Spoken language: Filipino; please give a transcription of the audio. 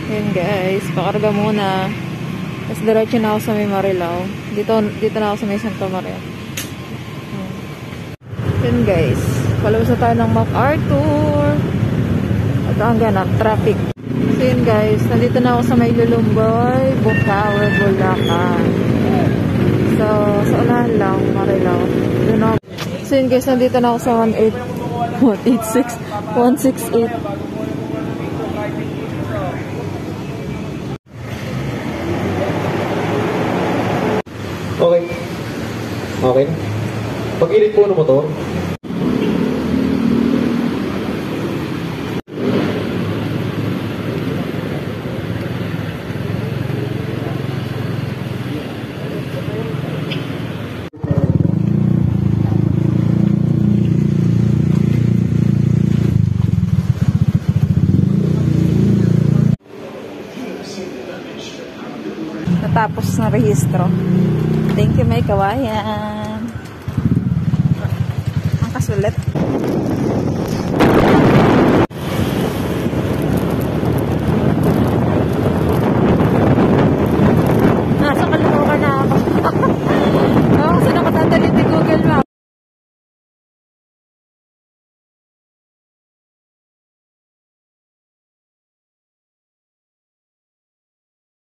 Yun guys, pakarga muna. Tapos diretso na ako sa may Marilao. Dito na ako sa may Santa Maria. Yun guys, palabas na tayo ng MacArthur. At ang ganap, traffic. So yun guys, nandito na ako sa may Lulumboy, Bukawe, Bulacan. So, sa unahan lang, Marilao. So yun guys, nandito na ako sa 168. Okay. Okay. Pag-init po ng motor. Natapos na rehistro. Thank you, may kawayan. Ang kasulit.